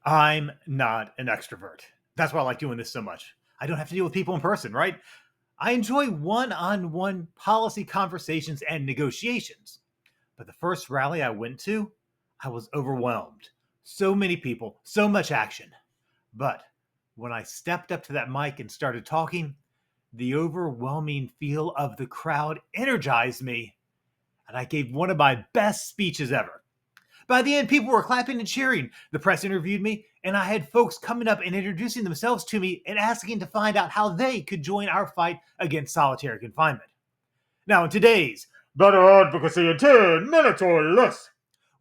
I'm not an extrovert. That's why I like doing this so much. I don't have to deal with people in person, right? I enjoy one-on-one policy conversations and negotiations. But the first rally I went to, I was overwhelmed. So many people, so much action. But when I stepped up to that mic and started talking, the overwhelming feel of the crowd energized me, and I gave one of my best speeches ever. By the end, people were clapping and cheering. The press interviewed me, and I had folks coming up and introducing themselves to me and asking to find out how they could join our fight against solitary confinement. Now, in today's Better Advocacy in 10 Minutes or Less,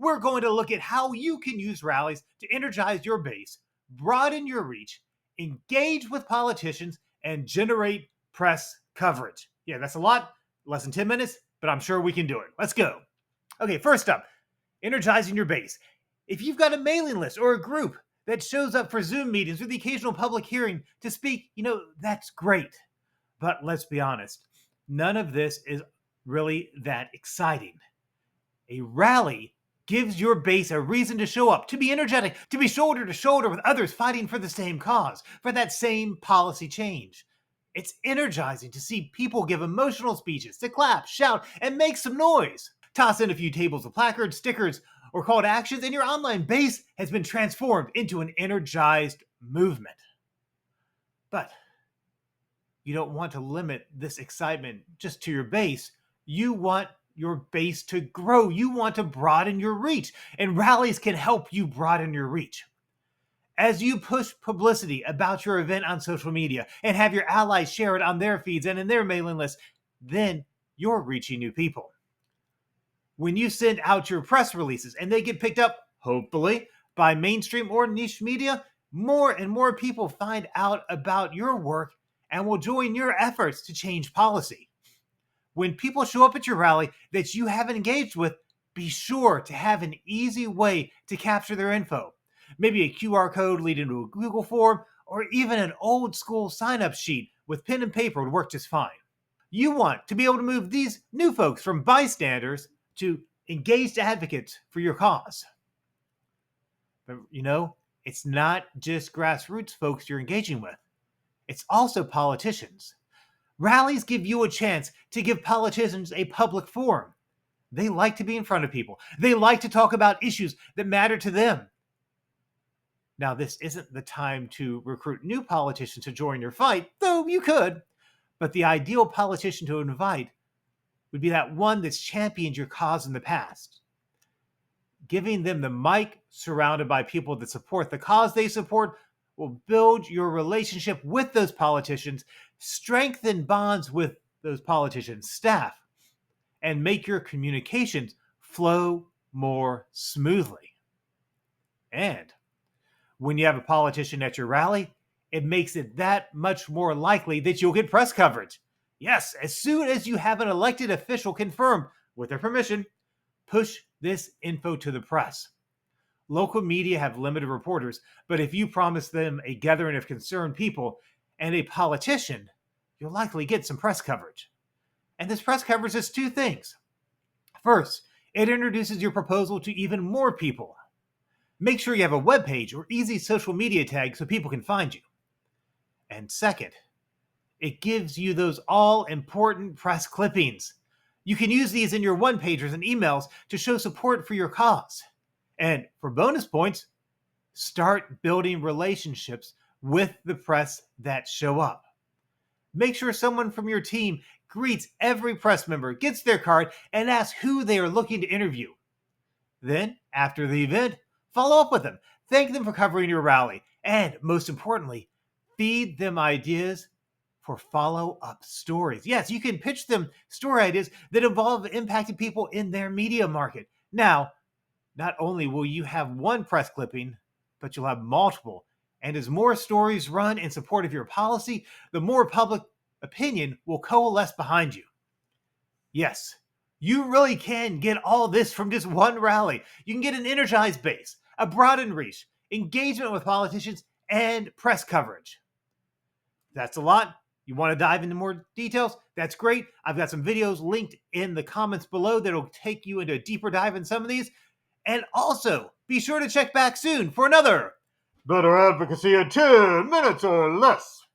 we're going to look at how you can use rallies to energize your base, broaden your reach, engage with politicians, and generate press coverage. Yeah, that's a lot, less than 10 minutes, but I'm sure we can do it. Let's go. Okay, first up, energizing your base. If you've got a mailing list or a group that shows up for Zoom meetings or the occasional public hearing to speak, that's great. But let's be honest, none of this is really that exciting. A rally gives your base a reason to show up, to be energetic, to be shoulder to shoulder with others fighting for the same cause, for that same policy change. It's energizing to see people give emotional speeches, to clap, shout, and make some noise. Toss in a few tables of placards, stickers, or call to actions, and your online base has been transformed into an energized movement. But you don't want to limit this excitement just to your base. You want your base to grow. You want to broaden your reach, and rallies can help you broaden your reach. As you push publicity about your event on social media and have your allies share it on their feeds and in their mailing lists, then you're reaching new people. When you send out your press releases and they get picked up, hopefully, by mainstream or niche media, more and more people find out about your work and will join your efforts to change policy. When people show up at your rally that you haven't engaged with, be sure to have an easy way to capture their info. Maybe a QR code leading to a Google form, or even an old school sign-up sheet with pen and paper would work just fine. You want to be able to move these new folks from bystanders to engaged advocates for your cause. But it's not just grassroots folks you're engaging with. It's also politicians. Rallies give you a chance to give politicians a public forum. They like to be in front of people. They like to talk about issues that matter to them. Now, this isn't the time to recruit new politicians to join your fight, though you could. But the ideal politician to invite would be that one that's championed your cause in the past. Giving them the mic, surrounded by people that support the cause they support, will build your relationship with those politicians, strengthen bonds with those politicians' staff, and make your communications flow more smoothly. And when you have a politician at your rally, it makes it that much more likely that you'll get press coverage. Yes, as soon as you have an elected official confirm, with their permission, push this info to the press. Local media have limited reporters, but if you promise them a gathering of concerned people and a politician, you'll likely get some press coverage. And this press coverage is two things. First, it introduces your proposal to even more people. Make sure you have a webpage or easy social media tag so people can find you. And second, it gives you those all-important press clippings. You can use these in your one-pagers and emails to show support for your cause. And for bonus points, start building relationships with the press that show up. Make sure someone from your team greets every press member, gets their card, and asks who they are looking to interview. Then, after the event, follow up with them, thank them for covering your rally, and most importantly, feed them ideas for follow-up stories. Yes, you can pitch them story ideas that involve impacted people in their media market. Now, not only will you have one press clipping, but you'll have multiple. And as more stories run in support of your policy, the more public opinion will coalesce behind you. Yes, you really can get all this from just one rally. You can get an energized base, a broadened reach, engagement with politicians, and press coverage. That's a lot. You want to dive into more details? That's great. I've got some videos linked in the comments below that'll take you into a deeper dive in some of these. And also, be sure to check back soon for another Better advocacy in 10 minutes or less.